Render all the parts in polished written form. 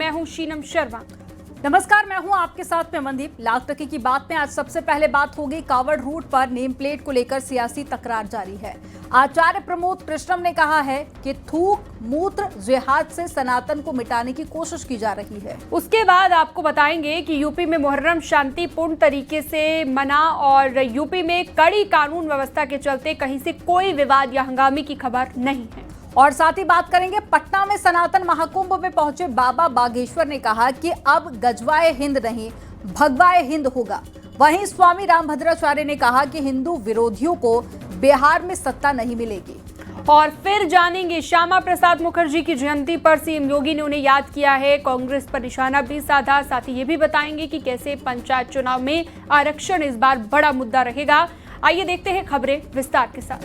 मैं हूं शीनम शर्मा। नमस्कार, मैं हूं आपके साथ में मनदीप। लाख टके की बात में आज सबसे पहले बात होगी कावड़ रूट पर नेम प्लेट को लेकर सियासी तकरार जारी है। आचार्य प्रमोद कृष्णम ने कहा है कि थूक मूत्र जिहाद से सनातन को मिटाने की कोशिश की जा रही है। उसके बाद आपको बताएंगे कि यूपी में मुहर्रम शांतिपूर्ण तरीके से मना और यूपी में कड़ी कानून व्यवस्था के चलते कहीं से कोई विवाद या हंगामे की खबर नहीं है। और साथ ही बात करेंगे पटना में सनातन महाकुंभ में पहुंचे बाबा बागेश्वर ने कहा कि अब गजवाए हिंद नहीं भगवाए हिंद होगा। वहीं स्वामी रामभद्राचार्य ने कहा कि हिंदू विरोधियों को बिहार में सत्ता नहीं मिलेगी। और फिर जानेंगे श्यामा प्रसाद मुखर्जी की जयंती पर सीएम योगी ने उन्हें याद किया है, कांग्रेस पर निशाना भी साधा। साथ ही ये भी बताएंगे कि कैसे पंचायत चुनाव में आरक्षण इस बार बड़ा मुद्दा रहेगा। आइए देखते हैं खबरें विस्तार के साथ।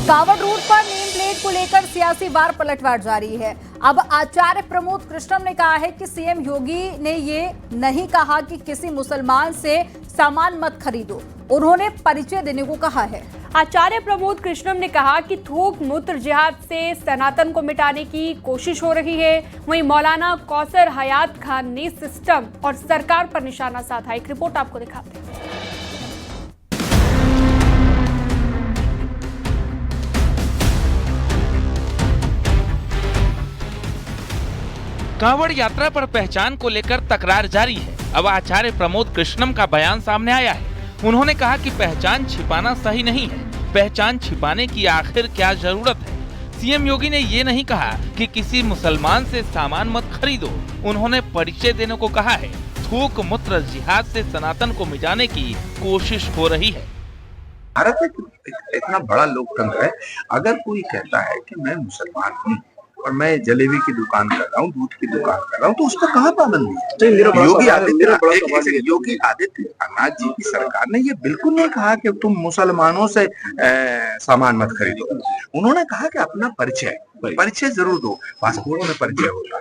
कावड़ रूट पर नेम प्लेट को लेकर सियासी वार पलटवार जारी है। अब आचार्य प्रमोद कृष्णम ने कहा है कि सीएम योगी ने ये नहीं कहा कि किसी मुसलमान से सामान मत खरीदो, उन्होंने परिचय देने को कहा है। आचार्य प्रमोद कृष्णम ने कहा कि थूक मूत्र जिहाद से सनातन को मिटाने की कोशिश हो रही है। वहीं मौलाना कौसर हयात खान ने सिस्टम और सरकार पर निशाना साधा। एक रिपोर्ट आपको दिखाते हैं। कांवड़ यात्रा पर पहचान को लेकर तकरार जारी है। अब आचार्य प्रमोद कृष्णम का बयान सामने आया है। उन्होंने कहा कि पहचान छिपाना सही नहीं है, पहचान छिपाने की आखिर क्या जरूरत है। सीएम योगी ने ये नहीं कहा कि किसी मुसलमान से सामान मत खरीदो, उन्होंने परिचय देने को कहा है। थूक मूत्र जिहाद से सनातन को मिटाने की कोशिश हो रही है। भारत एक इतना बड़ा लोकतंत्र है, अगर कोई कहता है कि मैं मुसलमान हूँ और मैं जलेबी की दुकान कर रहा हूँ, दूध की दुकान कर रहा हूँ, तो उसका कहाँ पाबंदी है? योगी आदित्यनाथ जी की सरकार ने ये बिल्कुल नहीं कहा कि तुम मुसलमानों से सामान मत खरीदो। उन्होंने कहा कि अपना परिचय जरूर दो। पासपोर्ट में परिचय होता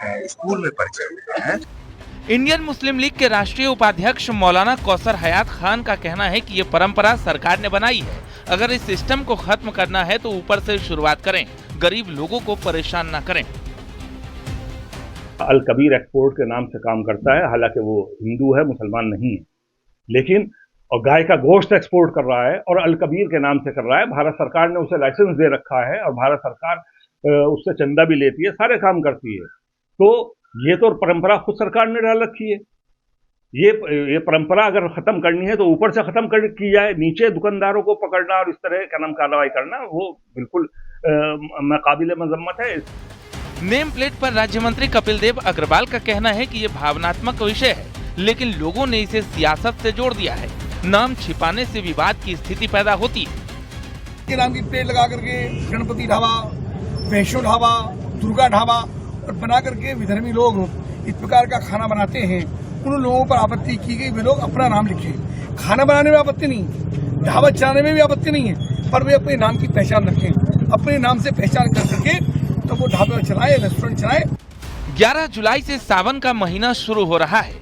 है, स्कूल में परिचय होता है। इंडियन मुस्लिम लीग के राष्ट्रीय उपाध्यक्ष मौलाना कौसर हयात खान का कहना है कि ये परंपरा सरकार ने बनाई है। अगर इस सिस्टम को खत्म करना है तो ऊपर से शुरुआत करें, गरीब लोगों को परेशान ना करें। अल कबीर एक्सपोर्ट के नाम से काम करता है, हालांकि वो हिंदू है, मुसलमान नहीं है, लेकिन और गाय का गोश्त एक्सपोर्ट कर रहा है और अल कबीर के नाम से कर रहा है। भारत सरकार ने उसे लाइसेंस दे रखा है और भारत सरकार उससे चंदा भी लेती है, सारे काम करती है। तो ये तो परंपरा खुद सरकार ने डाल रखी है। ये परंपरा अगर खत्म करनी है तो ऊपर से खत्म की जाए, नीचे दुकानदारों को पकड़ना और इस तरह का नाम कार्रवाई करना वो बिल्कुल काबिले मजम्मत है। नेम प्लेट पर राज्य मंत्री कपिल देव अग्रवाल का कहना है कि ये भावनात्मक विषय है, लेकिन लोगों ने इसे सियासत से जोड़ दिया है। नाम छिपाने से विवाद की स्थिति पैदा होती है। के नाम की प्लेट लगा करके गणपति ढाबा, वैष्णो ढाबा, दुर्गा ढाबा और बना करके विधर्मी लोग इस प्रकार का खाना बनाते हैं। उन लोगों पर आपत्ति की गई, वे लोग अपना नाम लिखे। खाना बनाने में आपत्ति नहीं, ढाबा चलाने में भी आपत्ति नहीं है, पर वे अपने नाम की पहचान रखें। अपने नाम से पहचान कर सके तो वो ढाबा चलाए, रेस्टोरेंट चलाए। 11 जुलाई से सावन का महीना शुरू हो रहा है।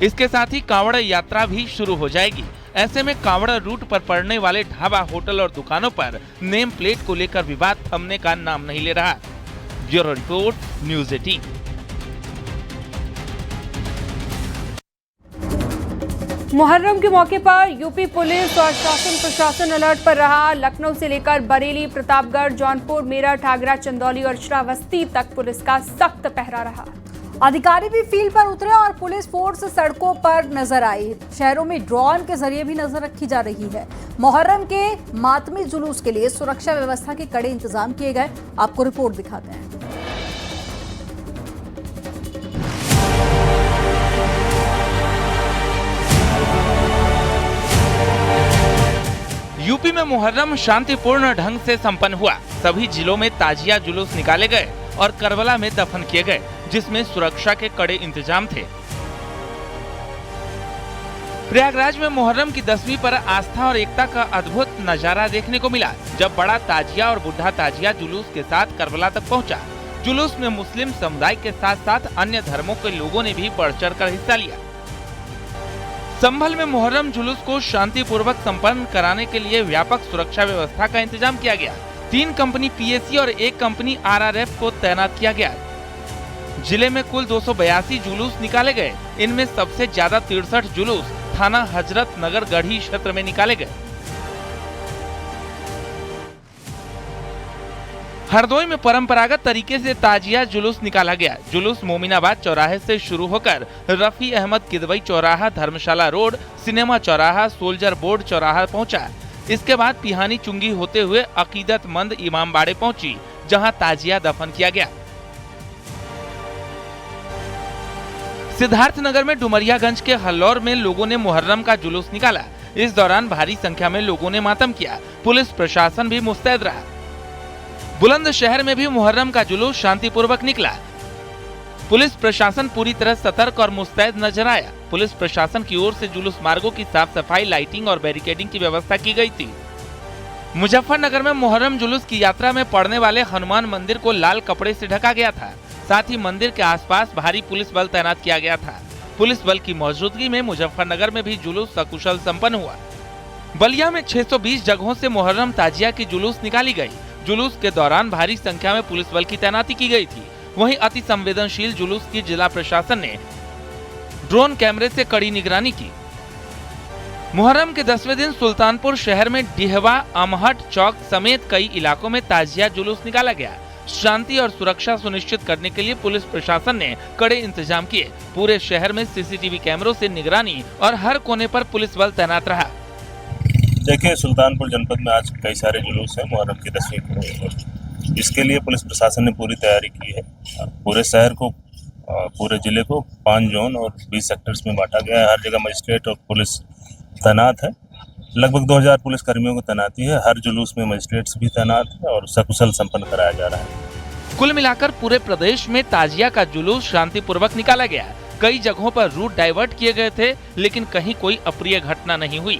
इसके साथ ही कांवड़ यात्रा भी शुरू हो जाएगी। ऐसे में कांवड़ रूट पर पड़ने वाले ढाबा, होटल और दुकानों पर नेम प्लेट को लेकर विवाद थमने का नाम नहीं ले रहा। Bureau report, news 18। मुहर्रम के मौके पर यूपी पुलिस और शासन प्रशासन अलर्ट पर रहा। लखनऊ से लेकर बरेली, प्रतापगढ़, जौनपुर, मेरठ, आगरा, चंदौली और श्रावस्ती तक पुलिस का सख्त पहरा रहा। अधिकारी भी फील्ड पर उतरे और पुलिस फोर्स सड़कों पर नजर आई। शहरों में ड्रोन के जरिए भी नजर रखी जा रही है। मुहर्रम के मातमी जुलूस के लिए सुरक्षा व्यवस्था के कड़े इंतजाम किए गए। आपको रिपोर्ट दिखाते हैं। यूपी में मुहर्रम शांतिपूर्ण ढंग से संपन्न हुआ। सभी जिलों में ताजिया जुलूस निकाले गए और करबला में दफन किए गए, जिसमें सुरक्षा के कड़े इंतजाम थे। प्रयागराज में मुहर्रम की 10वीं पर आस्था और एकता का अद्भुत नजारा देखने को मिला, जब बड़ा ताजिया और बुढ़ा ताजिया जुलूस के साथ करबला तक पहुंचा। जुलूस में मुस्लिम समुदाय के साथ साथ अन्य धर्मों के लोगों ने भी बढ़ चढ़ कर हिस्सा लिया। संभल में मुहर्रम जुलूस को शांतिपूर्वक संपन्न कराने के लिए व्यापक सुरक्षा व्यवस्था का इंतजाम किया गया। 3 कंपनी पीएसी और 1 कंपनी आरआरएफ को तैनात किया गया। जिले में कुल 282 जुलूस निकाले गए। इनमें सबसे ज्यादा 63 जुलूस थाना हजरत नगर गढ़ी क्षेत्र में निकाले गए। हरदोई में परंपरागत तरीके से ताजिया जुलूस निकाला गया। जुलूस मोमिनाबाद चौराहे से शुरू होकर रफी अहमद किदवई चौराहा, धर्मशाला रोड, सिनेमा चौराहा, सोल्जर बोर्ड चौराहा पहुंचा। इसके बाद पिहानी चुंगी होते हुए अकीदतमंद इमामबाड़े पहुंची, जहां ताजिया दफन किया गया। सिद्धार्थनगर में डुमरियागंज के हल्लौर में लोगों ने मुहर्रम का जुलूस निकाला। इस दौरान भारी संख्या में लोगों ने मातम किया। पुलिस प्रशासन भी मुस्तैद रहा। बुलंदशहर में भी मुहर्रम का जुलूस शांतिपूर्वक निकला। पुलिस प्रशासन पूरी तरह सतर्क और मुस्तैद नजर आया। पुलिस प्रशासन की ओर से जुलूस मार्गों की साफ सफाई, लाइटिंग और बैरिकेडिंग की व्यवस्था की गई थी। मुजफ्फरनगर में मुहर्रम जुलूस की यात्रा में पड़ने वाले हनुमान मंदिर को लाल कपड़े से ढका गया था। साथ ही मंदिर के आसपास भारी पुलिस बल तैनात किया गया था। पुलिस बल की मौजूदगी में मुजफ्फरनगर में भी जुलूस सकुशल संपन्न हुआ। बलिया में 620 जगहों से मुहर्रम ताजिया की जुलूस निकाली गई। जुलूस के दौरान भारी संख्या में पुलिस बल की तैनाती की गई थी। वहीं अति संवेदनशील जुलूस की जिला प्रशासन ने ड्रोन कैमरे से कड़ी निगरानी की। मुहर्रम के 10वें दिन सुल्तानपुर शहर में डिहवा, अमहट चौक समेत कई इलाकों में ताजिया जुलूस निकाला गया। शांति और सुरक्षा सुनिश्चित करने के लिए पुलिस प्रशासन ने कड़े इंतजाम किए। पूरे शहर में सीसीटीवी कैमरों से निगरानी और हर कोने पर पुलिस बल तैनात रहा। देखिए, सुल्तानपुर जनपद में आज कई सारे जुलूस हैं मुहर्रम की 10वीं को। इसके लिए पुलिस प्रशासन ने पूरी तैयारी की है। पूरे शहर को, पूरे जिले को 5 जोन और 20 सेक्टर्स में बांटा गया है। हर जगह मजिस्ट्रेट और पुलिस तैनात है। लगभग 2000 पुलिस कर्मियों को तैनाती है। हर जुलूस में मजिस्ट्रेट्स भी तैनात है और सकुशल संपन्न कराया जा रहा है। कुल मिलाकर पूरे प्रदेश में ताजिया का जुलूस शांतिपूर्वक निकाला गया। कई जगहों पर रूट डाइवर्ट किए गए थे, लेकिन कहीं कोई अप्रिय घटना नहीं हुई।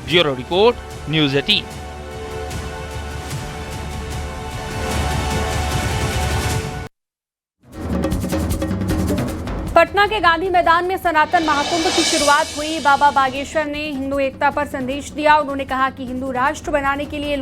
Bureau report, news 18। पटना के गांधी मैदान में सनातन महाकुंभ की शुरुआत हुई। बाबा बागेश्वर ने हिंदू एकता पर संदेश दिया। उन्होंने कहा कि हिंदू राष्ट्र बनाने के लिए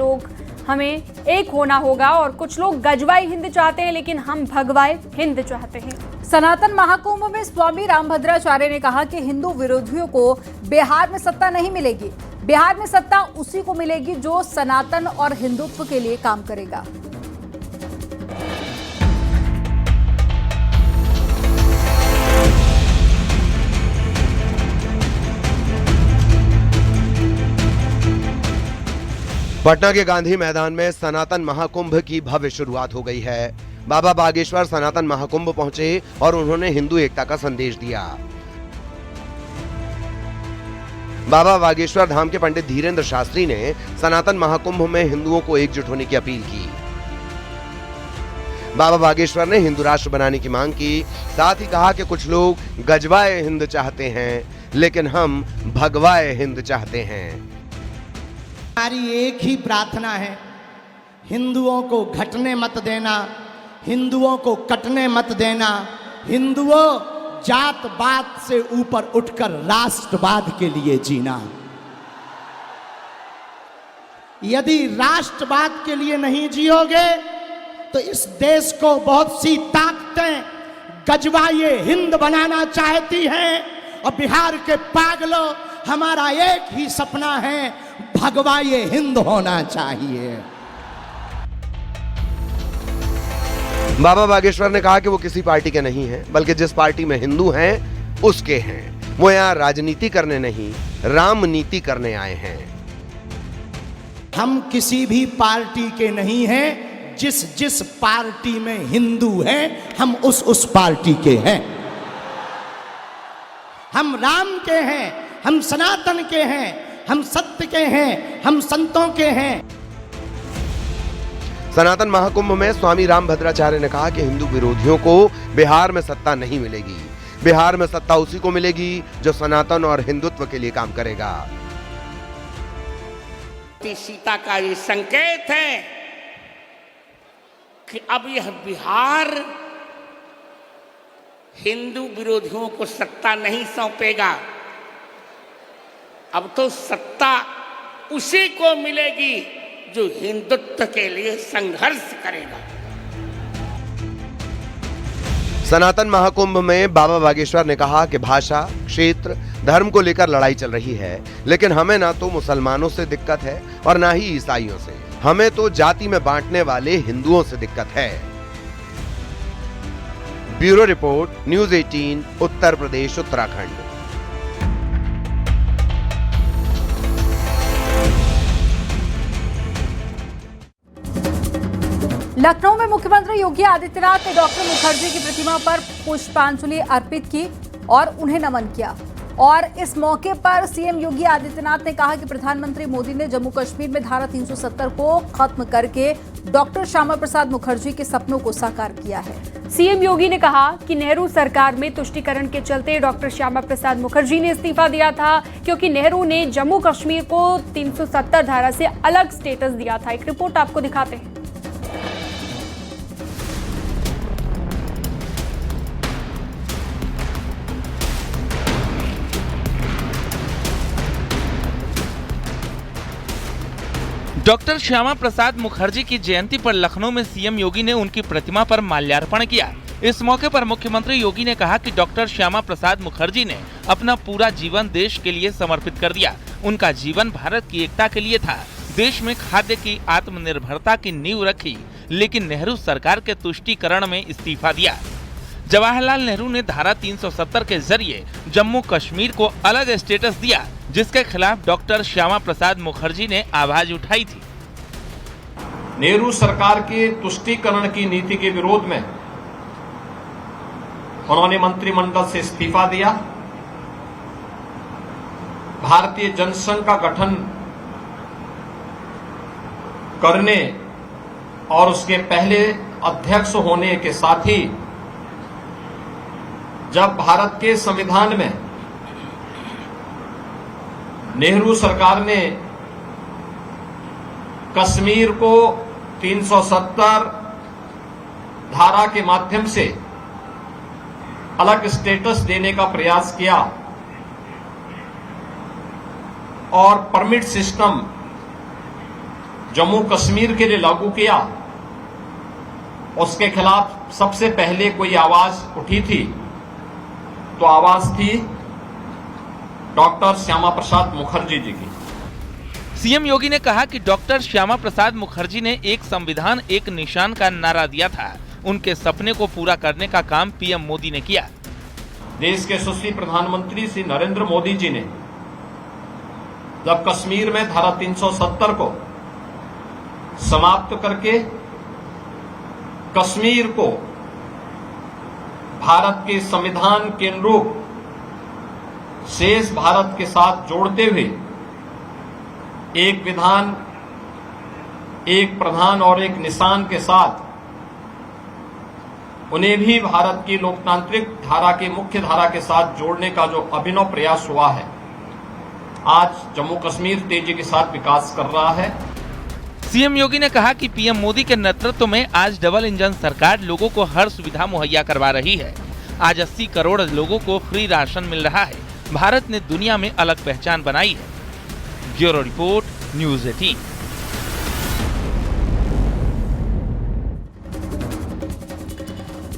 हमें एक होना होगा और कुछ लोग गजवाई हिंद चाहते हैं, लेकिन हम भगवाए हिंद चाहते हैं। सनातन महाकुंभ में स्वामी रामभद्राचार्य ने कहा कि हिंदू विरोधियों को बिहार में सत्ता नहीं मिलेगी। बिहार में सत्ता उसी को मिलेगी जो सनातन और हिंदुत्व के लिए काम करेगा। पटना के गांधी मैदान में सनातन महाकुंभ की भव्य शुरुआत हो गई है। बाबा बागेश्वर सनातन महाकुंभ पहुंचे और उन्होंने हिंदू एकता का संदेश दिया। बाबा बागेश्वर धाम के पंडित धीरेन्द्र शास्त्री ने सनातन महाकुंभ में हिंदुओं को एकजुट होने की अपील की। बाबा बागेश्वर ने हिंदू राष्ट्र बनाने की मांग की। साथ ही कहा कि कुछ लोग गजवाए हिंद चाहते हैं, लेकिन हम भगवाए हिंद चाहते हैं। हमारी एक ही प्रार्थना है, हिंदुओं को घटने मत देना, हिंदुओं को कटने मत देना। हिंदुओं, जात पात से ऊपर उठकर राष्ट्रवाद के लिए जीना। यदि राष्ट्रवाद के लिए नहीं जियोगे तो इस देश को बहुत सी ताकतें गजवाए हिंद बनाना चाहती हैं। और बिहार के पागलों, हमारा एक ही सपना है, भगवाए हिंद होना चाहिए। बाबा बागेश्वर ने कहा कि वो किसी पार्टी के नहीं हैं, बल्कि जिस पार्टी में हिंदू हैं उसके हैं। वो यहाँ राजनीति करने नहीं, राम नीति करने आए हैं। हम किसी भी पार्टी के नहीं हैं। जिस पार्टी में हिंदू हैं, हम उस पार्टी के हैं। हम राम के हैं, हम सनातन के हैं, हम सत्य के हैं, हम संतों के हैं। सनातन महाकुंभ में स्वामी रामभद्राचार्य ने कहा कि हिंदू विरोधियों को बिहार में सत्ता नहीं मिलेगी। बिहार में सत्ता उसी को मिलेगी जो सनातन और हिंदुत्व के लिए काम करेगा। सीता का ये संकेत है कि अब यह बिहार हिंदू विरोधियों को सत्ता नहीं सौंपेगा। अब तो सत्ता उसी को मिलेगी जो हिंदुत्व के लिए संघर्ष करेगा। सनातन महाकुंभ में बाबा बागेश्वर ने कहा कि भाषा, क्षेत्र, धर्म को लेकर लड़ाई चल रही है, लेकिन हमें ना तो मुसलमानों से दिक्कत है और ना ही ईसाइयों से। हमें तो जाति में बांटने वाले हिंदुओं से दिक्कत है। Bureau report, news 18, Uttar Pradesh, Uttarakhand. Lucknow में मुख्यमंत्री योगी आदित्यनाथ ने डॉक्टर मुखर्जी की प्रतिमा पर पुष्पांजलि अर्पित की और उन्हें नमन किया। और इस मौके पर सीएम योगी आदित्यनाथ ने कहा कि प्रधानमंत्री मोदी ने जम्मू कश्मीर में धारा 370 को खत्म करके डॉक्टर श्यामा प्रसाद मुखर्जी के सपनों को साकार किया है। सीएम योगी ने कहा कि नेहरू सरकार में तुष्टीकरण के चलते डॉक्टर श्यामा प्रसाद मुखर्जी ने इस्तीफा दिया था, क्योंकि नेहरू ने जम्मू कश्मीर को 370 धारा से अलग स्टेटस दिया था। एक रिपोर्ट आपको दिखाते हैं। डॉक्टर श्यामा प्रसाद मुखर्जी की जयंती पर लखनऊ में सीएम योगी ने उनकी प्रतिमा पर माल्यार्पण किया। इस मौके पर मुख्यमंत्री योगी ने कहा कि डॉक्टर श्यामा प्रसाद मुखर्जी ने अपना पूरा जीवन देश के लिए समर्पित कर दिया। उनका जीवन भारत की एकता के लिए था। देश में खाद्य की आत्मनिर्भरता की नींव रखी, लेकिन नेहरू सरकार के तुष्टीकरण में इस्तीफा दिया। जवाहरलाल नेहरू ने धारा 370 के जरिए जम्मू कश्मीर को अलग स्टेटस दिया, जिसके खिलाफ डॉक्टर श्यामा प्रसाद मुखर्जी ने आवाज उठाई थी। नेहरू सरकार के तुष्टीकरण की नीति के विरोध में उन्होंने मंत्रिमंडल से इस्तीफा दिया। भारतीय जनसंघ का गठन करने और उसके पहले अध्यक्ष होने के साथ ही जब भारत के संविधान में नेहरू सरकार ने कश्मीर को 370 धारा के माध्यम से अलग स्टेटस देने का प्रयास किया और परमिट सिस्टम जम्मू कश्मीर के लिए लागू किया, उसके खिलाफ सबसे पहले कोई आवाज उठी थी तो आवाज थी डॉक्टर श्यामा प्रसाद मुखर्जी जी की। सीएम योगी ने कहा कि डॉक्टर श्यामा प्रसाद मुखर्जी ने एक संविधान एक निशान का नारा दिया था। उनके सपने को पूरा करने का काम पीएम मोदी ने किया। देश के यशस्वी प्रधानमंत्री श्री नरेंद्र मोदी जी ने जब कश्मीर में धारा 370 को समाप्त करके कश्मीर को भारत के संविधान के अनुरूप शेष भारत के साथ जोड़ते हुए एक विधान, एक प्रधान और एक निशान के साथ उन्हें भी भारत की लोकतांत्रिक धारा के मुख्य धारा के साथ जोड़ने का जो अभिनव प्रयास हुआ है, आज जम्मू कश्मीर तेजी के साथ विकास कर रहा है। सीएम योगी ने कहा कि पीएम मोदी के नेतृत्व में आज डबल इंजन सरकार लोगों को हर सुविधा मुहैया करवा रही है। आज 80 करोड़ लोगों को फ्री राशन मिल रहा है। भारत ने दुनिया में अलग पहचान बनाई है। Bureau report, news 18।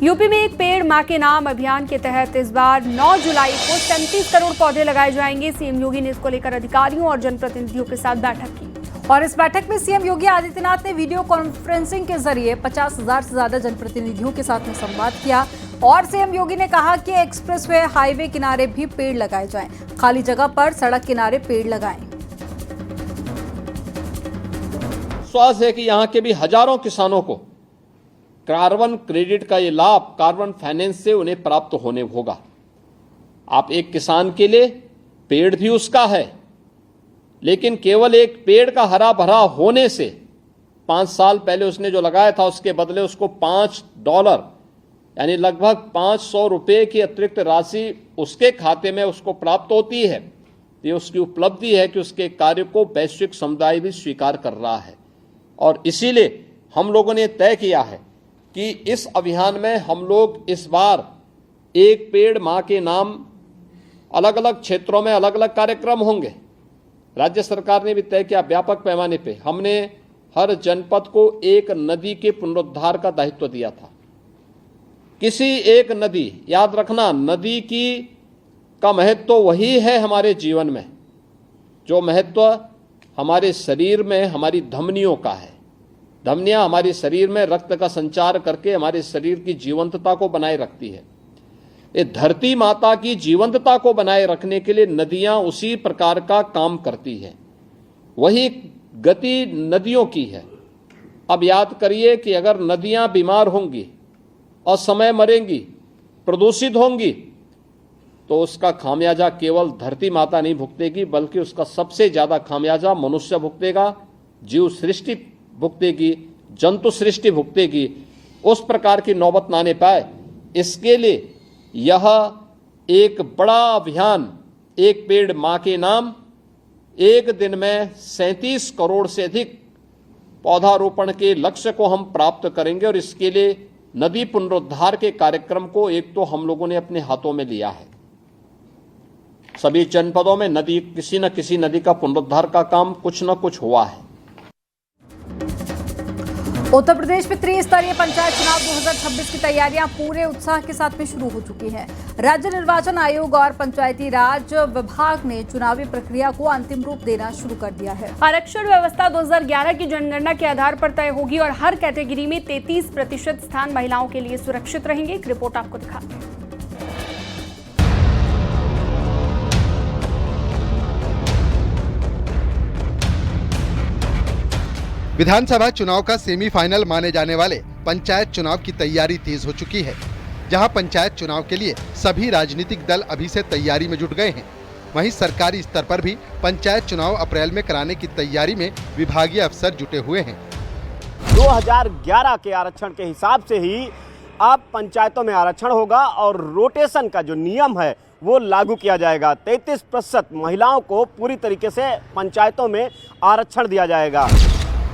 यूपी में एक पेड़ मां के नाम अभियान के तहत इस बार 9 जुलाई को 37 करोड़ पौधे लगाए जाएंगे। सीएम योगी ने इसको लेकर अधिकारियों और जनप्रतिनिधियों के साथ बैठक की। और इस बैठक में सीएम योगी आदित्यनाथ ने वीडियो कॉन्फ्रेंसिंग के जरिए 50,000 से ज्यादा जनप्रतिनिधियों के साथ में संवाद किया। और सीएम योगी ने कहा कि एक्सप्रेसवे, हाईवे किनारे भी पेड़ लगाए जाएं। खाली जगह पर सड़क किनारे पेड़ लगाएं। विश्वास है कि यहाँ के भी हजारों किसानों को कार्बन क्रेडिट का ये लाभ कार्बन फाइनेंस से उन्हें प्राप्त होने होगा। आप एक किसान के लिए पेड़ भी उसका है, लेकिन केवल एक पेड़ का हरा भरा होने से 5 साल पहले उसने जो लगाया था उसके बदले उसको $5 यानी लगभग 500 रुपये की अतिरिक्त राशि उसके खाते में उसको प्राप्त होती है। ये उसकी उपलब्धि है कि उसके कार्य को वैश्विक समुदाय भी स्वीकार कर रहा है। और इसीलिए हम लोगों ने तय किया है कि इस अभियान में हम लोग इस बार एक पेड़ मां के नाम अलग अलग क्षेत्रों में अलग अलग कार्यक्रम होंगे। राज्य सरकार ने भी तय किया व्यापक पैमाने पे हमने हर जनपद को एक नदी के पुनरुद्धार का दायित्व दिया था। किसी एक नदी, याद रखना, नदी का महत्व वही है हमारे जीवन में जो महत्व हमारे शरीर में हमारी धमनियों का है। धमनियां हमारे शरीर में रक्त का संचार करके हमारे शरीर की जीवंतता को बनाए रखती है। ये धरती माता की जीवंतता को बनाए रखने के लिए नदियां उसी प्रकार का काम करती है। वही गति नदियों की है। अब याद करिए कि अगर नदियां बीमार होंगी, असमय मरेंगी, प्रदूषित होंगी, तो उसका खामियाजा केवल धरती माता नहीं भुगतेगी, बल्कि उसका सबसे ज्यादा खामियाजा मनुष्य भुगतेगा, जीव सृष्टि भुगतेगी, जंतु सृष्टि भुगतेगी। उस प्रकार की नौबत ना आने पाए, इसके लिए यह एक बड़ा अभियान, एक पेड़ मां के नाम, एक दिन में 37 करोड़ से अधिक पौधारोपण के लक्ष्य को हम प्राप्त करेंगे। और इसके लिए नदी पुनरुद्धार के कार्यक्रम को एक तो हम लोगों ने अपने हाथों में लिया है। सभी जनपदों में नदी, किसी न किसी नदी का पुनरुद्धार का काम कुछ न कुछ हुआ है। उत्तर प्रदेश में त्रिस्तरीय पंचायत चुनाव 2026 की तैयारियां पूरे उत्साह के साथ में शुरू हो चुकी हैं। राज्य निर्वाचन आयोग और पंचायती राज विभाग ने चुनावी प्रक्रिया को अंतिम रूप देना शुरू कर दिया है। आरक्षण व्यवस्था 2011 की जनगणना के आधार पर तय होगी और हर कैटेगरी में 33% स्थान महिलाओं के लिए सुरक्षित रहेंगे। एक रिपोर्ट आपको दिखाते हैं। विधानसभा चुनाव का सेमीफाइनल माने जाने वाले पंचायत चुनाव की तैयारी तेज हो चुकी है। जहां पंचायत चुनाव के लिए सभी राजनीतिक दल अभी से तैयारी में जुट गए हैं, वहीं सरकारी स्तर पर भी पंचायत चुनाव अप्रैल में कराने की तैयारी में विभागीय अफसर जुटे हुए हैं। 2011 के आरक्षण के हिसाब से ही अब पंचायतों में आरक्षण होगा और रोटेशन का जो नियम है वो लागू किया जाएगा। 33% महिलाओं को पूरी तरीके से पंचायतों में आरक्षण दिया जाएगा।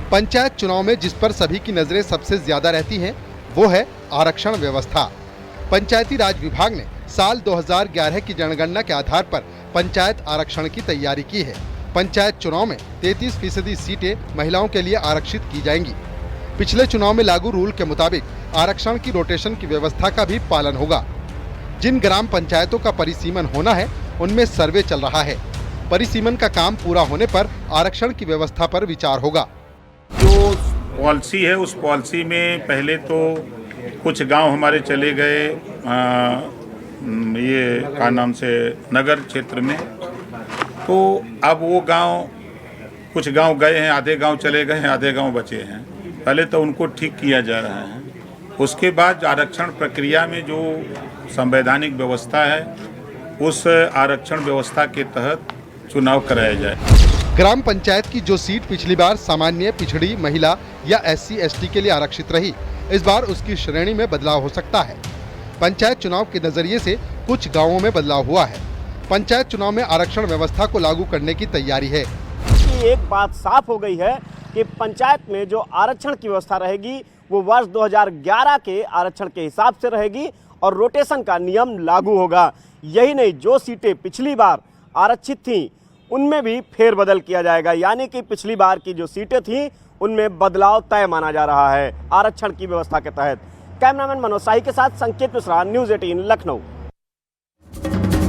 पंचायत चुनाव में जिस पर सभी की नजरें सबसे ज्यादा रहती हैं, वो है आरक्षण व्यवस्था। पंचायती राज विभाग ने साल 2011 की जनगणना के आधार पर पंचायत आरक्षण की तैयारी की है। पंचायत चुनाव में 33% सीटें महिलाओं के लिए आरक्षित की जाएंगी। पिछले चुनाव में लागू रूल के मुताबिक आरक्षण की रोटेशन की व्यवस्था का भी पालन होगा। जिन ग्राम पंचायतों का परिसीमन होना है, उनमें सर्वे चल रहा है। परिसीमन का काम पूरा होने पर आरक्षण की व्यवस्था पर विचार होगा। जो पॉलिसी है उस पॉलिसी में पहले तो कुछ गांव हमारे चले गए ये का नाम से नगर क्षेत्र में, तो अब वो गांव, कुछ गांव गए हैं, आधे गांव चले गए हैं, आधे गांव बचे हैं। पहले तो उनको ठीक किया जा रहा है। उसके बाद आरक्षण प्रक्रिया में जो संवैधानिक व्यवस्था है उस आरक्षण व्यवस्था के तहत चुनाव कराया जाए। ग्राम पंचायत की जो सीट पिछली बार सामान्य, पिछड़ी, महिला या SC/ST के लिए आरक्षित रही, इस बार उसकी श्रेणी में बदलाव हो सकता है। पंचायत चुनाव के नजरिए से कुछ गांवों में बदलाव हुआ है। पंचायत चुनाव में आरक्षण व्यवस्था को लागू करने की तैयारी है। एक बात साफ हो गई है कि पंचायत में जो आरक्षण की व्यवस्था रहेगी वो वर्ष 2011 के आरक्षण के हिसाब से रहेगी और रोटेशन का नियम लागू होगा। यही नहीं, जो सीटें पिछली बार आरक्षित थीं उनमें भी फेरबदल किया जाएगा, यानी कि पिछली बार की जो सीटें थीं उनमें बदलाव तय माना जा रहा है आरक्षण की व्यवस्था के तहत। कैमरामैन मनोज शाही के साथ संकेत मिश्रा, न्यूज़ 18 लखनऊ।